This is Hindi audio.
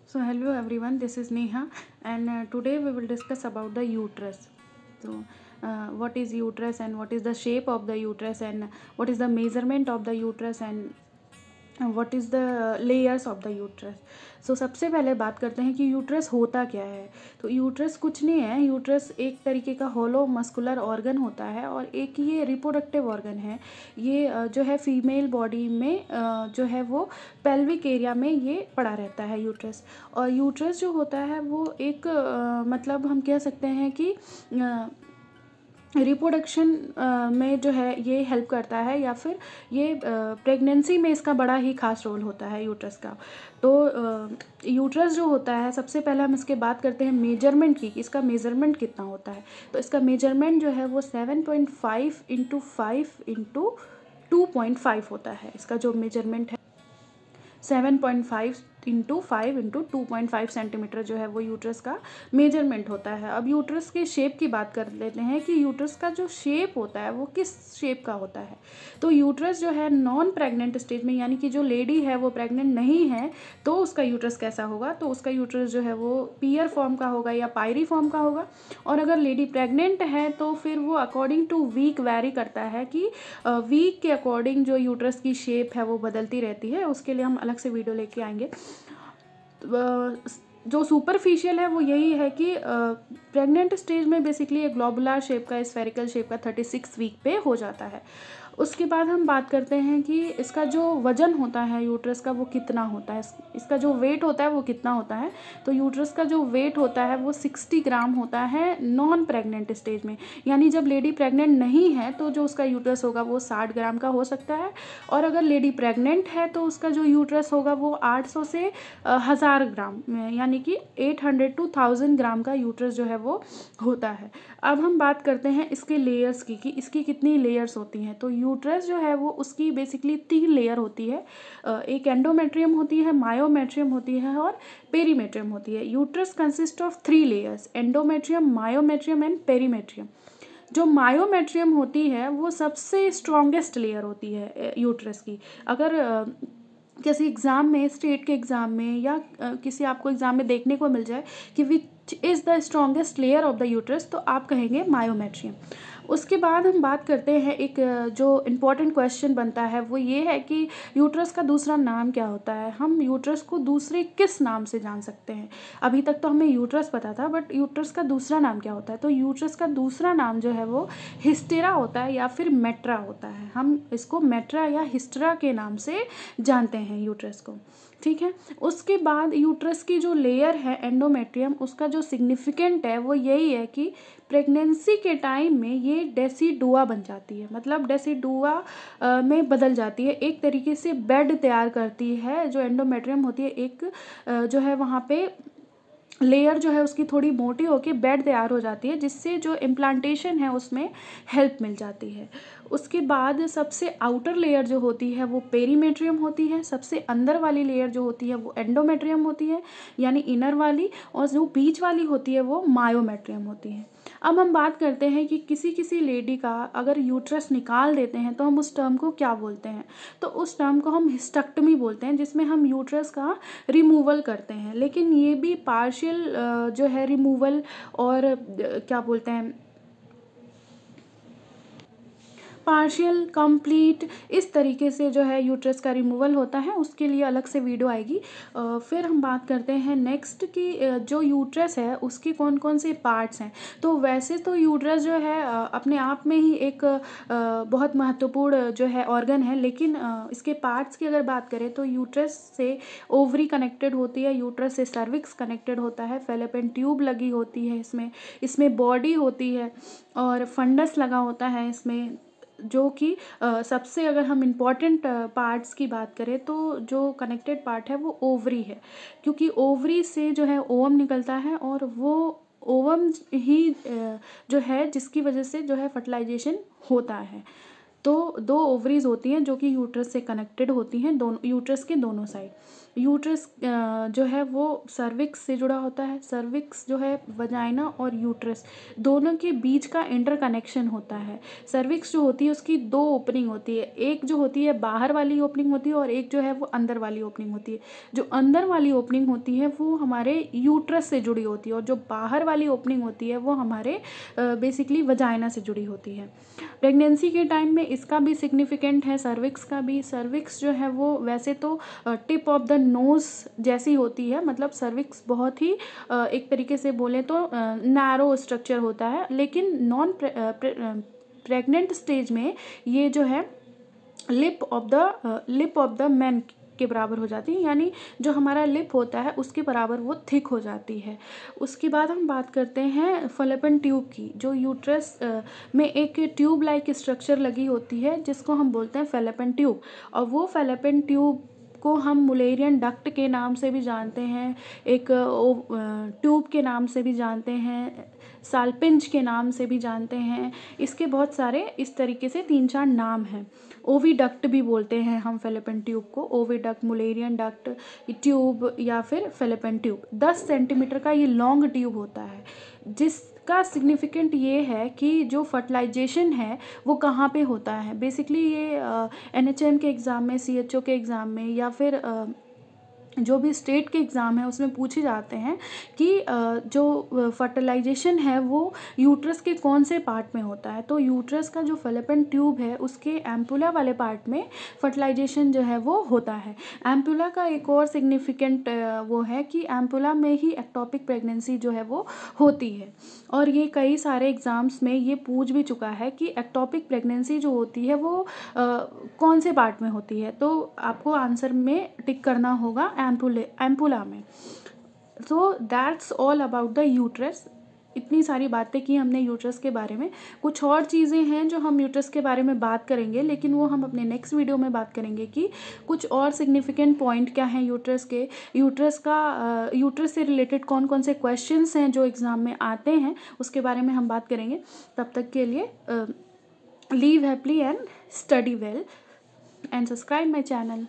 So hello everyone, this is Neha, and today we will discuss about the uterus. So what is uterus and what is the shape of the uterus and what is the measurement of the uterus and what is the layers of the uterus. So सबसे पहले बात करते हैं कि यूट्रस होता क्या है। तो यूट्रस कुछ नहीं है, यूट्रस एक तरीके का हॉलो मस्कुलर ऑर्गन होता है और एक ये रिप्रोडक्टिव ऑर्गन है। ये जो है फीमेल बॉडी में जो है वो पेल्विक एरिया में ये पड़ा रहता है यूट्रस। और यूट्रस जो होता है वो एक मतलब हम कह सकते हैं कि रिप्रोडक्शन में जो है ये हेल्प करता है, या फिर ये प्रेगनेंसी में इसका बड़ा ही खास रोल होता है यूट्रस का। तो यूट्रस जो होता है, सबसे पहले हम इसके बात करते हैं मेजरमेंट की, कि इसका मेजरमेंट कितना होता है। तो इसका मेजरमेंट जो है वो 7.5 इंटू 5 इंटू 2.5 होता है। इसका जो मेजरमेंट है 7.5 इंटू 5 इंटू 2.5 सेंटीमीटर जो है वो यूट्रस का मेजरमेंट होता है। अब यूट्रस के शेप की बात कर लेते हैं कि यूट्रस का जो शेप होता है वो किस शेप का होता है। तो यूट्रस जो है नॉन प्रेग्नेंट स्टेज में, यानी कि जो लेडी है वो प्रेग्नेंट नहीं है, तो उसका यूट्रस कैसा होगा। तो उसका यूट्रस जो है वो पियर फॉर्म का होगा या पायरी फॉर्म का होगा। और अगर लेडी प्रेग्नेंट है तो फिर वो अकॉर्डिंग टू वीक वैरी करता है, कि वीक के अकॉर्डिंग जो यूट्रस की शेप है वो बदलती रहती है। उसके लिए हम अलग से वीडियो लेके आएंगे। जो सुपरफिशियल है वो यही है कि प्रेग्नेंट स्टेज में बेसिकली एक ग्लोबुलर शेप का, स्फेरिकल शेप का 36 वीक पे हो जाता है। उसके बाद हम बात करते हैं कि इसका जो वज़न होता है यूट्रस का वो कितना होता है, इसका जो वेट होता है वो कितना होता है। तो यूट्रस का जो वेट होता है वो 60 ग्राम होता है नॉन प्रेग्नेंट स्टेज में, यानी जब लेडी प्रेग्नेंट नहीं है तो जो उसका यूट्रस होगा वो 60 ग्राम का हो सकता है। और अगर लेडी प्रेग्नेंट है तो उसका जो यूट्रस होगा वो 800 से 1000 ग्राम, यानी कि 800 to 1000 ग्राम का यूट्रस जो है वो होता है। अब हम बात करते हैं इसके लेयर्स की, कि इसकी कितनी लेयर्स होती हैं। तो यूट्रस जो है वो उसकी बेसिकली 3 लेयर होती है। एक एंडोमेट्रियम होती है, मायोमेट्रियम होती है और पेरीमेट्रियम होती है। Uterus consist of 3 layers, endometrium, myometrium and perimetrium. जो मायोमेट्रियम होती है वो सबसे स्ट्रॉन्गेस्ट लेयर होती है यूट्रस की। अगर किसी एग्ज़ाम में, स्टेट के एग्ज़ाम में या किसी आपको एग्ज़ाम में देखने को मिल जाए कि which is the strongest layer of the uterus, तो आप कहेंगे मायोमेट्रियम। उसके बाद हम बात करते हैं, एक जो इम्पॉर्टेंट क्वेश्चन बनता है वो ये है कि यूट्रस का दूसरा नाम क्या होता है। हम यूट्रस को दूसरे किस नाम से जान सकते हैं। अभी तक तो हमें यूट्रस पता था, बट यूट्रस का दूसरा नाम क्या होता है। तो यूट्रस का दूसरा नाम जो है वो हिस्टेरा होता है या फिर मेट्रा होता है। हम इसको मेट्रा या हिस्टेरा के नाम से जानते हैं यूट्रस को, ठीक है। उसके बाद यूट्रस की जो लेयर है एंडोमेट्रियम, उसका जो सिग्निफिकेंट है वो यही है कि प्रेगनेंसी के टाइम में ये डेसिडुआ बन जाती है, मतलब डेसिडुआ में बदल जाती है। एक तरीके से बेड तैयार करती है। जो एंडोमेट्रियम होती है, एक जो है वहाँ पे लेयर जो है उसकी थोड़ी मोटी होकर बेड तैयार हो जाती है, जिससे जो इम्प्लांटेशन है उसमें हेल्प मिल जाती है। उसके बाद सबसे आउटर लेयर जो होती है वो पेरीमेट्रियम होती है। सबसे अंदर वाली लेयर जो होती है वो एंडोमेट्रियम होती है, यानी इनर वाली। और जो बीच वाली होती है वो मायोमेट्रियम होती है। अब हम बात करते हैं कि किसी किसी लेडी का अगर यूट्रस निकाल देते हैं तो हम उस टर्म को क्या बोलते हैं। तो उस टर्म को हम हिस्टेक्टमी बोलते हैं, जिसमें हम यूट्रस का रिमूवल करते हैं। लेकिन ये भी पार्शियल जो है रिमूवल, और क्या बोलते हैं, पार्शियल, कंप्लीट, इस तरीके से जो है यूट्रस का रिमूवल होता है। उसके लिए अलग से वीडियो आएगी। फिर हम बात करते हैं नेक्स्ट कि जो यूट्रस है उसके कौन कौन से पार्ट्स हैं। तो वैसे तो यूट्रस जो है अपने आप में ही एक बहुत महत्वपूर्ण जो है ऑर्गन है, लेकिन इसके पार्ट्स की अगर बात करें तो यूट्रस से ओवरी कनेक्टेड होती है, यूट्रस से सर्विक्स कनेक्टेड होता है, फेलोपियन ट्यूब लगी होती है इसमें बॉडी होती है और फंडस लगा होता है इसमें। जो कि सबसे अगर हम इम्पॉर्टेंट पार्ट्स की बात करें तो जो कनेक्टेड पार्ट है वो ओवरी है, क्योंकि ओवरी से जो है ओवम निकलता है और वो ओवम ही जो है जिसकी वजह से जो है फर्टिलाइजेशन होता है। तो 2 ओवरीज होती हैं जो कि यूट्रस से कनेक्टेड होती हैं, दोनों यूट्रस के दोनों साइड। यूट्रस जो है वो सर्विक्स से जुड़ा होता है। सर्विक्स जो है वजाइना और यूट्रस दोनों के बीच का इंटरकनेक्शन होता है। सर्विक्स जो होती है उसकी दो ओपनिंग होती है, एक जो होती है बाहर वाली ओपनिंग होती है और एक जो है वो अंदर वाली ओपनिंग होती है। जो अंदर वाली ओपनिंग होती है वो हमारे यूट्रस से जुड़ी होती है और जो बाहर वाली ओपनिंग होती है वो हमारे बेसिकली वजाइना से जुड़ी होती है। प्रेगनेंसी के टाइम में इसका भी सिग्निफिकेंट है, सर्विक्स का भी। सर्विक्स जो है वो वैसे तो टिप ऑफ द नोज़ जैसी होती है, मतलब सर्विक्स बहुत ही एक तरीके से बोलें तो नैरो स्ट्रक्चर होता है, लेकिन नॉन प्रेग्नेंट स्टेज में ये जो है लिप ऑफ द मैन के बराबर हो जाती है, यानी जो हमारा लिप होता है उसके बराबर वो थिक हो जाती है। उसके बाद हम बात करते हैं फैलोपियन ट्यूब की। जो यूट्रस में एक ट्यूब लाइक स्ट्रक्चर लगी होती है जिसको हम बोलते हैं फैलोपियन ट्यूब, और वो फैलोपियन ट्यूब को हम मुलेरियन डक्ट के नाम से भी जानते हैं, एक ट्यूब के नाम से भी जानते हैं, सालपिंज के नाम से भी जानते हैं। इसके बहुत सारे इस तरीके से 3-4 नाम हैं। ओविडक्ट भी बोलते हैं हम फैलोपियन ट्यूब को, ओविडक्ट, मुलेरियन डक्ट, ट्यूब या फिर फैलोपियन ट्यूब। 10 सेंटीमीटर का ये लॉन्ग ट्यूब होता है, जिसका सिग्निफिकेंट ये है कि जो फर्टिलाइजेशन है वो कहाँ पे होता है। बेसिकली ये NHM के एग्ज़ाम में, CHO के एग्ज़ाम में या फिर जो भी स्टेट के एग्ज़ाम है उसमें पूछे जाते हैं कि जो फर्टिलाइजेशन है वो यूट्रस के कौन से पार्ट में होता है। तो यूट्रस का जो फैलोपियन ट्यूब है उसके एम्पुला वाले पार्ट में फर्टिलाइजेशन जो है वो होता है। एम्पुला का एक और सिग्निफिकेंट वो है कि एम्पुला में ही एक्टोपिक प्रेगनेंसी जो है वो होती है, और ये कई सारे एग्ज़ाम्स में ये पूछ भी चुका है कि एक्टोपिक प्रेगनेंसी जो होती है वो कौन से पार्ट में होती है। तो आपको आंसर में टिक करना होगा एम्पुला में। So that's all about the uterus. इतनी सारी बातें की हमने यूट्रस के बारे में। कुछ और चीज़ें हैं जो हम यूट्रस के बारे में बात करेंगे, लेकिन वो हम अपने नेक्स्ट वीडियो में बात करेंगे कि कुछ और सिग्निफिकेंट पॉइंट क्या हैं यूट्रस के, यूट्रस से रिलेटेड कौन कौन से क्वेश्चंस हैं जो एग्ज़ाम में आते हैं, उसके बारे में हम बात करेंगे। तब तक के लिए live happily and study well and subscribe my channel.